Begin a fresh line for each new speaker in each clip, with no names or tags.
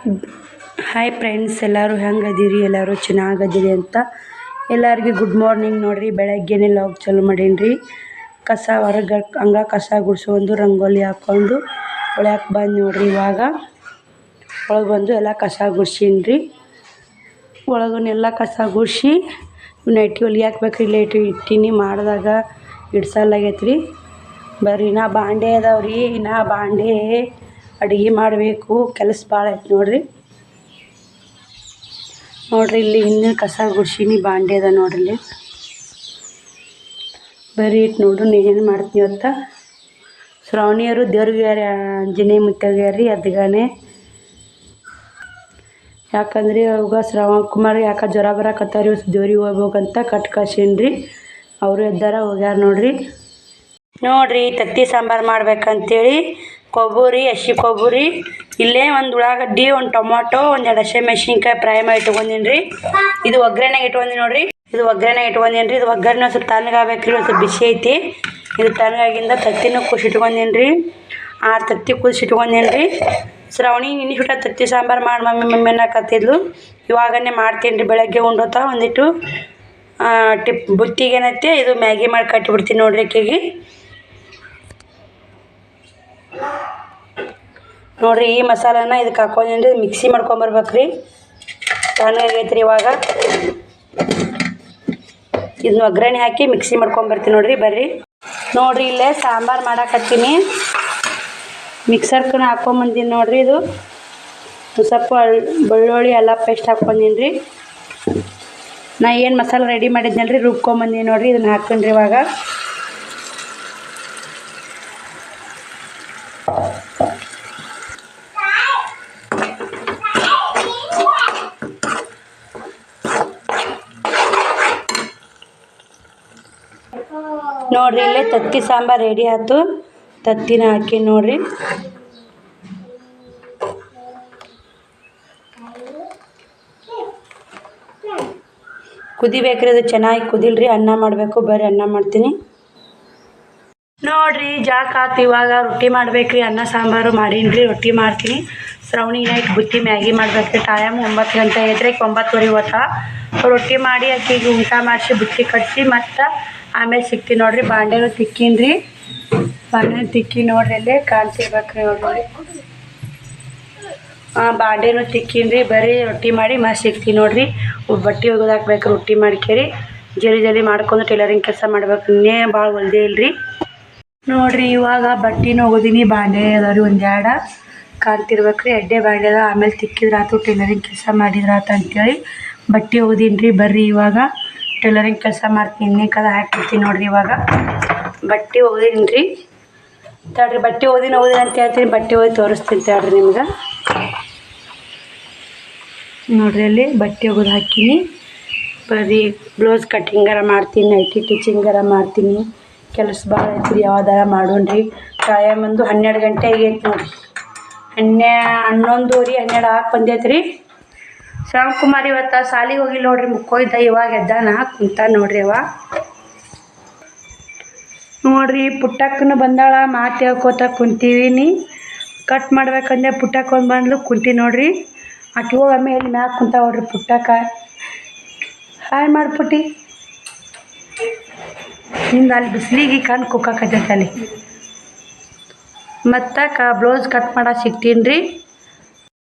Hi friends, ಎಲ್ಲರೂ ಹೆಂಗದಿರಿ? ಎಲ್ಲರೂ ಚೆನ್ನಾಗದಿರಿ ಅಂತ ಎಲ್ಲರಿಗೂ ಗುಡ್ ಮಾರ್ನಿಂಗ್. ನೋಡಿರಿ, ಬೆಳಗ್ಗೆನೇ ಲಾಗ್ ಚಾಲು ಮಾಡೀನಿ. ಕಸ ಹೊರಗೆ ಕಸ ಗುಡಿಸ್ಕೊಂಡು ರಂಗೋಲಿ ಹಾಕ್ಕೊಂಡು ಒಳಗೆ ಬಂದು ನೋಡಿರಿ. ಇವಾಗ ಒಳಗೆ ಬಂದು ಎಲ್ಲ ಕಸ ಗುಡ್ಸೀನಿ. ಒಳಗನ್ನೆಲ್ಲ ಕಸ ಗುಡಿಸಿ ನೈಟಿ ಹೊಲಿಗೆ ಹಾಕ್ಬೇಕ್ರಿ. ಲೇಟ್ ಇಟ್ಟೀನಿ, ಮಾಡಿದಾಗ ಇಡ್ಸಲಾಗೈತ್ರಿ. ಬರ್ರಿ, ನಾ ಬಾಂಡೆ ಅದಾವ್ರಿ. ನಾ ಬಾಂಡೆ ಅಡುಗೆ ಮಾಡಬೇಕು, ಕೆಲಸ ಭಾಳ ಐತೆ ನೋಡಿರಿ. ಇಲ್ಲಿ ಇನ್ನೂ ಕಸ ಗುಡ್ಸೀನಿ, ಬಾಂಡೆ ಅದ ನೋಡ್ರಿ. ಇಲ್ಲಿ ಬರೀ ಇಟ್ಟು ನೋಡ್ರಿ. ನೀವೇನು ಮಾಡ್ತೀನಿ ಅಂತ ಶ್ರಾವಣಿಯರು ದೇವ್ರಿಗೆ ಆಂಜನೇಯ ಮುತ್ತಗ್ಯಾರಿ ಅದ್ಗಾನೆ. ಯಾಕಂದ್ರೆ ಅವಾಗ ಶ್ರಾವಣ ಕುಮಾರ್ ಜ್ವರ ಬರಕತ್ತಾರ, ದೇವ್ರಿಗೆ ಹೋಗ್ಬೇಕಂತ ಕಳ್ಸೀನಿ. ಅವರು ಎದ್ದಾರ ಹೋಗ್ಯಾರ ನೋಡ್ರಿ. ತತ್ತಿ ಸಾಂಬಾರು ಮಾಡ್ಬೇಕಂತೇಳಿ ಕೊಬ್ಬರಿ, ಹಸಿ ಕೊಬ್ಬರಿ, ಇಲ್ಲೇ ಒಂದು ಉಳ್ಳಾಗಡ್ಡಿ, ಒಂದು ಟೊಮಾಟೊ, ಒಂದು ಹಸಿಮೆಣ್ಸಿನ್ಕಾಯಿ ಫ್ರೈ ಮಾಡಿ ಇಟ್ಕೊಂಡೀನಿ. ಇದು ಒಗ್ಗರಣೆಗೆ ಇಟ್ಕೊಂಡಿ ನೋಡ್ರಿ. ಇದು ಒಗ್ಗರಣೆ ಸ್ವಲ್ಪ ತಣ್ಣಗಾಗಬೇಕ್ರಿ. ಒಂದು ಸ್ವಲ್ಪ ಬಿಸಿ ಐತಿ. ಇದು ತಣ್ಣಗಾಗಿಂದ ತತ್ತಿನೂ ಕುದಿಸಿಟ್ಕೊಂಡೀನಿ. 6 ತತ್ತಿ ಕುದಿಸಿಟ್ಕೊಂಡೀನಿ. ಶ್ರಾವಣಿ ನಿನ್ನೆ ಸುಟ್ಟ ತತ್ತಿ ಸಾಂಬಾರು ಮಾಡಿ ಮಮ್ಮಿ ಅನ್ನಕತ್ತಿದ್ಲು. ಇವಾಗನೇ ಮಾಡ್ತೀನಿ. ಬೆಳಗ್ಗೆ ಉಂಡೋತ ಒಂದಿಟ್ಟು ಬುತ್ತಿಗೆ ಏನೈತಿ ಇದು ಮ್ಯಾಗಿ ಮಾಡಿ ಕಟ್ಟಿಬಿಡ್ತೀನಿ ನೋಡ್ರಿ. ಆಕೆಗೆ ನೋಡ್ರಿ, ಈ ಮಸಾಲಾನ ಇದಕ್ಕೆ ಹಾಕೊಂಡ್ರಿ. ಮಿಕ್ಸಿ ಮಾಡ್ಕೊಂಬರ್ಬೇಕ್ರಿ. ತಣ್ಣಗಾಗೈತ್ರಿ. ಇವಾಗ ಇದನ್ನ ಒಗ್ಗರಣೆ ಹಾಕಿ ಮಿಕ್ಸಿ ಮಾಡ್ಕೊಂಬರ್ತೀನಿ ನೋಡ್ರಿ. ಬರ್ರಿ ನೋಡ್ರಿ, ಇಲ್ಲೇ ಸಾಂಬಾರು ಮಾಡಾಕತ್ತೀನಿ. ಮಿಕ್ಸರ್ಕನ ಹಾಕೊಂಬಂದೀನಿ ನೋಡ್ರಿ. ಇದು ಸ್ವಲ್ಪ ಬೆಳ್ಳುಳ್ಳಿ ಎಲ್ಲ ಪೇಸ್ಟ್ ಹಾಕ್ಕೊಂಡೀನಿ. ನಾ ಏನು ಮಸಾಲೆ ರೆಡಿ ಮಾಡಿದ್ನಲ್ರಿ, ರುಬ್ಕೊಂಬಂದೀನಿ ನೋಡ್ರಿ. ಇದನ್ನ ಹಾಕೊಂಡ್ರಿ. ಇವಾಗ ನೋಡ್ರಿ, ಇಲ್ಲೇ ತತ್ತಿ ಸಾಂಬಾರು ರೆಡಿ ಆಯ್ತು. ತತ್ತಿನ ಹಾಕಿ ನೋಡ್ರಿ. ಕುದಿಬೇಕ್ರಿ. ಅದು ಚೆನ್ನಾಗಿ ಕುದಿಲ್ರಿ. ಅನ್ನ ಮಾಡಬೇಕು. ಬರ್ರಿ ಅನ್ನ ಮಾಡ್ತೀನಿ ನೋಡ್ರಿ. ಜಾಕ್ ಆತು. ಇವಾಗ ರೊಟ್ಟಿ ಮಾಡ್ಬೇಕ್ರಿ. ಅನ್ನ ಸಾಂಬಾರು ಮಾಡೀನಿ. ರೊಟ್ಟಿ ಮಾಡ್ತೀನಿ. ಶ್ರಾವಣಿ ನೈಟ್ ಬುತ್ತಿ ಮ್ಯಾಗಿ ಮಾಡ್ಬೇಕ್ರಿ. ಟೈಮ್ 9 ಗಂಟೆ ಐತ್ರಿ. 9:30 ಹೋತ. ರೊಟ್ಟಿ ಮಾಡಿ ಆಕಿಗೆ ಊಟ ಮಾಡಿಸಿ ಬುತ್ತಿ ಕಟ್ಟಿ ಮತ್ತು ಆಮೇಲೆ ಸಿಗ್ತೀನಿ ನೋಡ್ರಿ. ಬಾಂಡೆನೂ ತಿಕ್ಕೀನಿ. ನೋಡ್ರಿ, ಅಲ್ಲೇ ಕಾಣ್ತಿರ್ಬೇಕ್ರಿ ನೋಡ್ರಿ. ಬಾಂಡೆನೂ ತಿಕ್ಕೀನಿ. ಬರೀ ರೊಟ್ಟಿ ಮಾಡಿ ಮತ್ತೆ ಸಿಗ್ತೀನಿ ನೋಡ್ರಿ. ಬಟ್ಟೆ ಒಗೆದು ಹಾಕ್ಬೇಕು. ರೊಟ್ಟಿ ಮಾಡ್ಕೇರಿ ಜಲ್ದಿ ಮಾಡ್ಕೊಂಡು ಟೈಲರಿಂಗ್ ಕೆಲಸ ಮಾಡ್ಬೇಕು. ಇನ್ನೇ ಭಾಳ ಹೊಲ್ದೇ ಇಲ್ರಿ ನೋಡ್ರಿ. ಇವಾಗ ಬಟ್ಟೆನೂ ಒಗದೀನಿ. ಬಾಂಡೆ ಅದಾವ್ರಿ ಒಂದೆರಡು ಕಾಣ್ತಿರ್ಬೇಕ್ರಿ. ಎಡ್ಡೆ ಬಾಂಡೆ ಅದ. ಆಮೇಲೆ ತಿಕ್ಕಿದ್ರಾತು, ಟೈಲರಿಂಗ್ ಕೆಲಸ ಮಾಡಿದ್ರಾತು ಅಂತೇಳಿ ಬಟ್ಟೆ ಒಗದೀನಿ. ಬರ್ರಿ, ಇವಾಗ ಟೈಲರಿಂಗ್ ಕೆಲಸ ಮಾಡ್ತೀನಿ. ಇನ್ನೇ ಕದ ಹಾಕಿರ್ತೀನಿ ನೋಡ್ರಿ. ಇವಾಗ ಬಟ್ಟೆ ಒಗದೀನಿ ತಡ್ರಿ. ಬಟ್ಟೆ ಒಗದೀನಿ ಅಂತ ಹೇಳ್ತೀನಿ. ಬಟ್ಟೆ ಒಗದು ತೋರಿಸ್ತೀನಿ ತಡ್ರಿ ನಿಮ್ಗೆ. ನೋಡ್ರಿ, ಅಲ್ಲಿ ಬಟ್ಟೆ ಒಗದು ಹಾಕೀನಿ. ಬರೀ ಬ್ಲೌಸ್ ಕಟ್ಟಿಂಗಾರ ಮಾಡ್ತೀನಿ, ನೈಟಿ ಟೀಚಿಂಗಾರ ಮಾಡ್ತೀನಿ. ಕೆಲಸ ಭಾಳ ಐತ್ರಿ. ಯಾವ್ದಾರ ಮಾಡೋಣ್ರಿ. ಟೈಮ್ ಬಂದು 12 ಗಂಟೆ ಆಗೈತೆ ನೋಡ್ರಿ. 11:30 12 ಆಗಿ ಬಂದೈತ್ರಿ. ಶ್ಯಾಮ್ಕುಮಾರ್ ಇವತ್ತು ಸಾಲಿಗೆ ಹೋಗಿಲ್ಲ ನೋಡ್ರಿ. ಮುಕ್ಕೋಯ್ದ. ಇವಾಗ ಎದ್ದಾನ ಕುಂತ ನೋಡ್ರಿ. ನೋಡ್ರಿ, ಪುಟ್ಟಕ್ಕನ ಬಂದಾಳ. ಮಾತು ಹೇಳ್ಕೋತ ಕುಂತೀವಿನಿ. ಕಟ್ ಮಾಡ್ಬೇಕಂದ್ರೆ ಪುಟ್ಟಕ್ಕ ಒಂದು ಬಂದ್ಲು. ಕುಂತಿ ನೋಡ್ರಿ. ಆಕೆ ಹೋಗಿ ಅಮ್ಮ ಎಲ್ಲಿ ಮ್ಯಾಗ ಕುಂತ ನೋಡ್ರಿ. ಪುಟ್ಟಕ್ಕ ಹಾಯ್ ಮಾಡ್ಪುಟ್ಟಿ. ನಿಮ್ದು ಅಲ್ಲಿ ಬಿಸಿಲಿಗೆ ಕಣ್ಣು ಕುಕ್ಕಾಕತ್ತೈತೆ ಅಲ್ಲಿ. ಮತ್ತು ಬ್ಲೌಸ್ ಕಟ್ ಮಾಡೋ ಸಿಗ್ತೀನಿ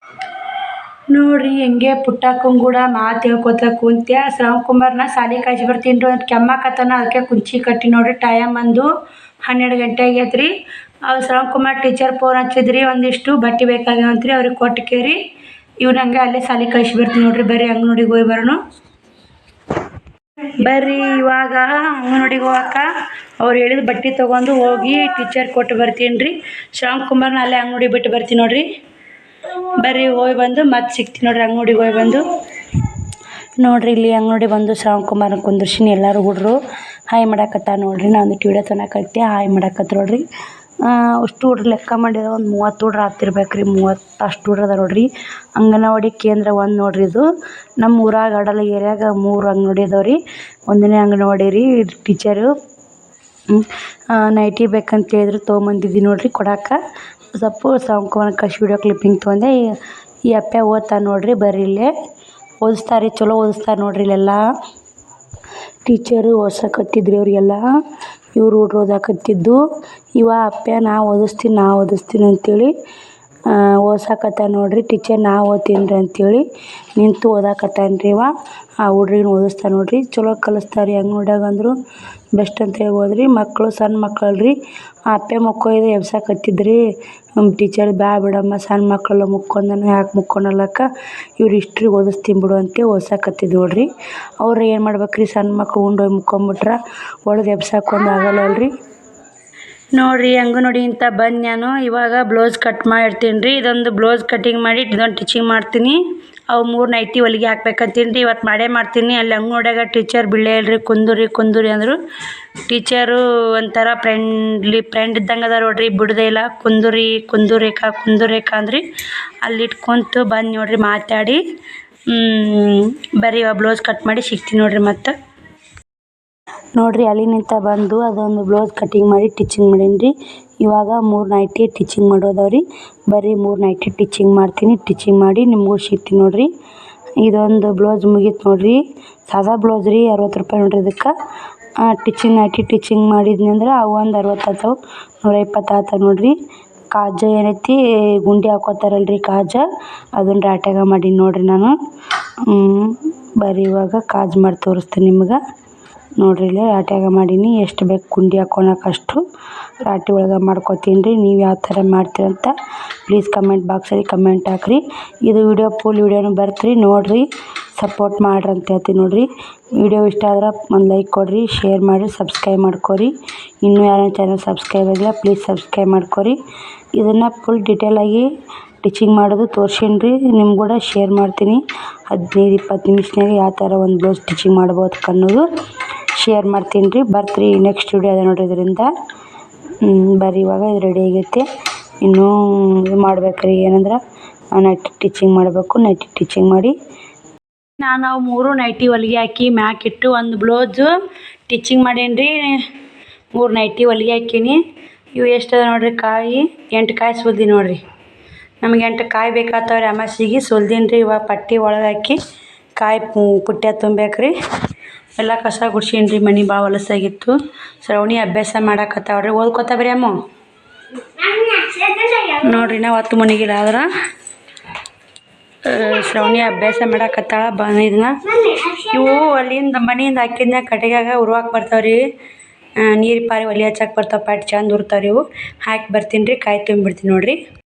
ನೋಡ್ರಿ. ಹೆಂಗೆ ಪುಟ್ಟಕ್ಕನ ಕೂಡ ಮಾತು ಹೇಳ್ಕೋತ ಕುಂತ್ಯ. ಶ್ಯಾಮ್ಕುಮಾರ್ನ ಸಾಲಿ ಕಳ್ಸಿ ಬರ್ತೀನಿ ಅಂತ ಕೆಮ್ಮಕತ್ತಾನ. ಅದಕ್ಕೆ ಕುಂಚಿ ಕಟ್ಟಿ ನೋಡ್ರಿ. ಟೈಮ್ ಬಂದು 12 ಗಂಟೆ ಆಗೈತ್ರಿ. ಶ್ಯಾಮ್ಕುಮಾರ್ ಟೀಚರ್ ಫೋನ್ ಹಚ್ಚಿದ್ರಿ. ಒಂದಿಷ್ಟು ಬಟ್ಟೆ ಬೇಕಾಗ್ಯಾವಂತ್ರಿ. ಅವ್ರಿಗೆ ಕೊಟ್ಕೇರಿ ಇವ್ನಂಗೆ ಅಲ್ಲೇ ಸಾಲಿ ಕಳ್ಸಿ ಬರ್ತೀನಿ ನೋಡ್ರಿ. ಬರ್ರಿ ಅಂಗನವಾಡಿಗೆ ಹೋಗಿ ಬರೋಣ. ಬರ್ರಿ, ಇವಾಗ ಅಂಗನವಾಡಿಗೆ ಹೋಗಕ್ಕೆ ಅವ್ರು ಹೇಳಿದ ಬಟ್ಟೆ ತೊಗೊಂಡು ಹೋಗಿ ಟೀಚರ್ ಕೊಟ್ಟು ಬರ್ತೀನಿ. ಶ್ಯಾಮ್ಕುಮಾರ್ನ ಅಲ್ಲೇ ಅಂಗನವಾಡಿ ಬಿಟ್ಟು ಬರ್ತೀನಿ ನೋಡ್ರಿ. ಬರ್ರಿ, ಹೋಗಿ ಬಂದು ಮತ್ತೆ ಸಿಗ್ತೀನಿ ನೋಡ್ರಿ. ಅಂಗನವಾಡಿಗೆ ಹೋಗಿ ಬಂದು ನೋಡ್ರಿ. ಇಲ್ಲಿ ಅಂಗನವಾಡಿ ಬಂದು ಶ್ಯಾಮ್ಕುಮಾರ್ನ ಕುಂದ್ರಿಸಿನಿ. ಎಲ್ಲರೂ ಹುಡ್ರು ಹಾಯ್ ಮಾಡಾಕತ್ತ ನೋಡ್ರಿ. ನಾ ಒಂದು ವಿಡಿಯೋ ತೊಗೊಳಕತ್ತೆ. ಹಾಯ್ ಮಾಡಾಕತ್ತ ನೋಡ್ರಿ. ಅಷ್ಟು ಹುಡ್ರು ಲೆಕ್ಕ ಮಾಡಿದ್ರೆ ಒಂದು 30 ಹುಡ್ರು ಆಗ್ತಿರ್ಬೇಕ್ರಿ. 30 ಅಷ್ಟು ಹುಡ್ರು ಅದ ನೋಡ್ರಿ. ಅಂಗನವಾಡಿ ಕೇಂದ್ರ ಒಂದು ನೋಡ್ರಿ. ಇದು ನಮ್ಮ ಊರಾಗ ಅಡಲ ಏರಿಯಾಗ 3 ಅಂಗನವಾಡಿ ಅದಾವ್ರಿ. 1ನೇ ಅಂಗನವಾಡಿ ರೀ. ಟೀಚರು ನೈಟಿ ಬೇಕಂತ ಹೇಳಿದ್ರು ತೊಗೊಂಬಂದಿದ್ದಿ ನೋಡ್ರಿ ಕೊಡಕ್ಕೆ. ಸ್ವಲ್ಪ ಶ್ಯಾಮ್ಕುಮಾರ್ನ ಕಳ್ಸಿ ವಿಡಿಯೋ ಕ್ಲಿಪ್ಪಿಂಗ್ ತೊಗೊಂಡೆ. ಈ ಅಪ್ಪ ಓದ್ತಾ ನೋಡ್ರಿ ಬರ್ರಿ ಇಲ್ಲೇ ಓದಿಸ್ತಾರೆ ಚಲೋ ಓದಿಸ್ತಾರೆ ನೋಡ್ರಿ ಇಲ್ಲೆಲ್ಲ ಟೀಚರು ಓದ್ಸಕತ್ತಿದ್ರಿ ಅವ್ರಿಗೆಲ್ಲ ಇವ್ರು ಹುಡ್ರು ಓದಾಕತ್ತಿದ್ದು ಅಪ್ಪ ನಾ ಓದಿಸ್ತೀನಿ ಅಂತೇಳಿ ಓದ್ಸಕತ್ತ ನೋಡ್ರಿ ಟೀಚರ್ ನಾ ಓದ್ತೀನಿ ರೀ ಅಂತೇಳಿ ನಿಂತು ಓದಾಕತ್ತಾನ್ರಿ ಆ ಹುಡ್ರಿನ ಓದಿಸ್ತಾ ನೋಡ್ರಿ ಚಲೋ ಕಲಿಸ್ತಾರೆ ಹೆಂಗೆ ನೋಡ್ಯಾಗ ಅಂದರು ಬೆಸ್ಟ್ ಅಂತ ಹೇಳ್ಬೋದ್ರಿ ಮಕ್ಕಳು ಸಣ್ಣ ಮಕ್ಕಳು ಆ ಅಪ್ಪ ಮಕ್ಕೊಯ್ದು ಎಬ್ಸಾಕತ್ತಿದ್ರಿ ಟೀಚರ್ ಬಿಡಮ್ಮ ಸಣ್ಣ ಮಕ್ಕಳೆಲ್ಲ ಮುಕ್ಕೊಂಡನ ಯಾಕೆ ಮುಕ್ಕೊಂಡಲ್ಲಕ್ಕ ಇವ್ರು ಹಿಸ್ಟ್ರಿ ಓದಿಸ್ತೀನಿ ಬಿಡು ಅಂತ ಓದ್ಸಾಕತ್ತಿದ್ದು ನೋಡ್ರಿ ಅವ್ರು ಏನು ಮಾಡ್ಬೇಕ್ರಿ ಸಣ್ಣ ಮಕ್ಕಳು ಉಂಡೋಗಿ ಮುಕ್ಕೊಂಬಿಟ್ರೆ ಒಳಗೆ ಎಬ್ಸಾಕೊಂದು ಆಗಲ್ಲಲ್ರಿ ನೋಡ್ರಿ ಅಂಗನವಾಡಿ ಅಂತ ಬಂದು ನಾನು ಇವಾಗ ಬ್ಲೌಸ್ ಕಟ್ ಮಾಡಿರ್ತೀನಿ ರೀ ಇದೊಂದು ಬ್ಲೌಸ್ ಕಟಿಂಗ್ ಮಾಡಿ ಇದೊಂದು ಸ್ಟಿಚಿಂಗ್ ಮಾಡ್ತೀನಿ ಅವು 3 ನೈಟಿ ಹೊಲಿಗೆ ಹಾಕ್ಬೇಕಂತೀನಿ ರೀ ಇವತ್ತು ಮಾಡ್ತೀನಿ ಅಲ್ಲಿ ಅಂಗನವಾಡ್ಯಾಗ ಟೀಚರ್ ಬಿಡಲೇ ಇಲ್ರಿ ಕುಂದೂರಿ ಅಂದರು ಟೀಚರು ಒಂಥರ ಫ್ರೆಂಡ್ ಇದ್ದಂಗೆ ಅದ ನೋಡ್ರಿ ಬಿಡದೇ ಇಲ್ಲ ಕುಂದುರೇಖಾ ಅಂದ್ರಿ ಅಲ್ಲಿ ಇಟ್ಕೊಂತು ಬಂದು ನೋಡ್ರಿ ಮಾತಾಡಿ ಬರೀ ಬ್ಲೌಸ್ ಕಟ್ ಮಾಡಿ ಸಿಗ್ತೀನಿ ನೋಡ್ರಿ ಮತ್ತು ನೋಡ್ರಿ ಅಲ್ಲಿನಿಂದ ಬಂದು ಅದೊಂದು ಬ್ಲೌಸ್ ಕಟಿಂಗ್ ಮಾಡಿ ಸ್ಟಿಚಿಂಗ್ ಮಾಡೀನಿ ರೀ ಇವಾಗ 3 ನೈಟಿ ಸ್ಟಿಚಿಂಗ್ ಮಾಡೋದವ್ರಿ ಬರೀ 3 ನೈಟಿ ಸ್ಟಿಚಿಂಗ್ ಮಾಡ್ತೀನಿ ಸ್ಟಿಚಿಂಗ್ ಮಾಡಿ ನಿಮಗೂ ಸಿಗ್ತೀನಿ ನೋಡ್ರಿ ಇದೊಂದು ಬ್ಲೌಸ್ ಮುಗೀತು ನೋಡ್ರಿ ಸಾದಾ ಬ್ಲೌಸ್ ರೀ 60 ರೂಪಾಯಿ ನೋಡ್ರಿ ಇದಕ್ಕೆ ನೈಟಿ ಸ್ಟಿಚಿಂಗ್ ಮಾಡಿದ್ನಿ ಅಂದ್ರೆ ಅವು ಒಂದು 60 ಆತಾವೆ 120 ಆತಾವೆ ನೋಡ್ರಿ ಕಾಜ ಏನೈತಿ ಗುಂಡಿ ಹಾಕೋತಾರಲ್ರಿ ಕಾಜ ಅದನ್ನು ರಾಟ್ಯಾಗ ಮಾಡೀನಿ ನೋಡ್ರಿ ನಾನು ಬರೀ ಇವಾಗ ಕಾಜ್ ಮಾಡಿ ತೋರಿಸ್ತೀನಿ ನಿಮ್ಗೆ ನೋಡ್ರಿ ಇಲ್ಲೇ ರಾಟ್ಯಾಗ ಮಾಡೀನಿ ಎಷ್ಟು ಬೇಕು ಗುಂಡಿ ಹಾಕೊಳಕ್ಕೆ ಅಷ್ಟು ರಾಟಿ ಒಳಗೆ ಮಾಡ್ಕೊತೀನಿ ರೀ ನೀವು ಯಾವ ಥರ ಮಾಡ್ತೀರಂತ ಪ್ಲೀಸ್ ಕಮೆಂಟ್ ಬಾಕ್ಸಲ್ಲಿ ಕಮೆಂಟ್ ಹಾಕ್ರಿ ಇದು ಫುಲ್ ವೀಡಿಯೋನು ಬರ್ತ್ರಿ ನೋಡಿರಿ ಸಪೋರ್ಟ್ ಮಾಡ್ರಿ ಅಂತ ಹೇಳ್ತೀನಿ ನೋಡಿರಿ ವಿಡಿಯೋ ಇಷ್ಟ ಆದ್ರೆ ಒಂದು ಲೈಕ್ ಕೊಡಿರಿ ಶೇರ್ ಮಾಡಿರಿ ಸಬ್ಸ್ಕ್ರೈಬ್ ಮಾಡ್ಕೊರಿ ಇನ್ನೂ ಯಾರು ಚಾನಲ್ ಸಬ್ಸ್ಕ್ರೈಬ್ ಆಗಿಲ್ಲ ಪ್ಲೀಸ್ ಸಬ್ಸ್ಕ್ರೈಬ್ ಮಾಡ್ಕೊರಿ ಇದನ್ನು ಫುಲ್ ಡೀಟೇಲಾಗಿ ಸ್ಟಿಚಿಂಗ್ ಮಾಡೋದು ತೋರ್ಸೀನಿ ರೀ ನಿಮ್ಗೆ ಕೂಡ ಶೇರ್ ಮಾಡ್ತೀನಿ 15-20 ನಿಮಿಷನಾಗ ಯಾವ ಥರ ಒಂದು ಬ್ಲೌಸ್ ಸ್ಟಿಚಿಂಗ್ ಮಾಡ್ಬೋದು ಅನ್ನೋದು ಶೇರ್ ಮಾಡ್ತೀನಿ ರೀ ಬರ್ತೀರಿ ನೆಕ್ಸ್ಟ್ ವಿಡಿಯೋ ಅದ ನೋಡ್ರಿ ಇದರಿಂದ ಬರೀ ಇವಾಗ ಇದು ರೆಡಿ ಆಗೈತೆ ಇನ್ನೂ ಇದು ಮಾಡ್ಬೇಕ್ರಿ ಏನಂದ್ರೆ ನೈಟಿ ಸ್ಟಿಚಿಂಗ್ ಮಾಡಬೇಕು ನೈಟಿ ಸ್ಟಿಚಿಂಗ್ ಮಾಡಿ ನಾನು 3 ನೈಟಿ ಹೊಲಿಗೆ ಹಾಕಿ ಮ್ಯಾಕಿಟ್ಟು ಒಂದು ಬ್ಲೌಸು ಸ್ಟಿಚಿಂಗ್ ಮಾಡೀನಿ ರೀ 3 ನೈಟಿ ಹೊಲಿಗೆ ಹಾಕೀನಿ ಇವು ಎಷ್ಟದ ನೋಡ್ರಿ ಕಾಯಿ 8 ಕಾಯಿ ಸುಲ್ದಿ ನೋಡ್ರಿ ನಮಗೆ 8 ಕಾಯಿ ಬೇಕಾಗ್ತಾವ್ರಿ ಅಮಾಸಿಗೆ ಸುಲ್ದೀನಿ ರೀ ಇವಾಗ ಪಟ್ಟಿ ಒಳಗೆ ಹಾಕಿ ಕಾಯಿ ಪುಟ್ಟ್ಯ ತುಂಬೇಕ್ರಿ ಎಲ್ಲ ಕಸ ಗುಡ್ಸೀನಿ ರೀ ಮನೆ ಭಾಳ ಹೊಲಸಾಗಿತ್ತು ಶ್ರವಣಿ ಅಭ್ಯಾಸ ಮಾಡಾಕತ್ತಾವ್ರಿ ಓದ್ಕೊತಾವ್ರಿ ಅಮ್ಮ ನೋಡ್ರಿ ನಾವು 10 ಮನೆಗಿಲ್ಲ ಆದ್ರೆ ಶ್ರವಣಿ ಅಭ್ಯಾಸ ಮಾಡಾಕತ್ತಾಳ ಇದನ್ನ ಇವು ಅಲ್ಲಿಂದ ಮನೆಯಿಂದ ಹಾಕಿದ್ನ ಕಟ್ಟಿಗ್ಯಾಗ ಉರ್ವಾಕ್ ಬರ್ತಾವ್ರಿ ನೀರು ಪಾರಿ ಒಲೆ ಹಚ್ಚಕ್ಕೆ ಬರ್ತಾವೆ ಪಟ್ ಚಂದ ಉರ್ತಾವ್ರಿ ಇವು ಹಾಕಿ ಬರ್ತೀನಿ ರೀ ಕಾಯಿ ತುಂಬಿಡ್ತೀನಿ ನೋಡ್ರಿ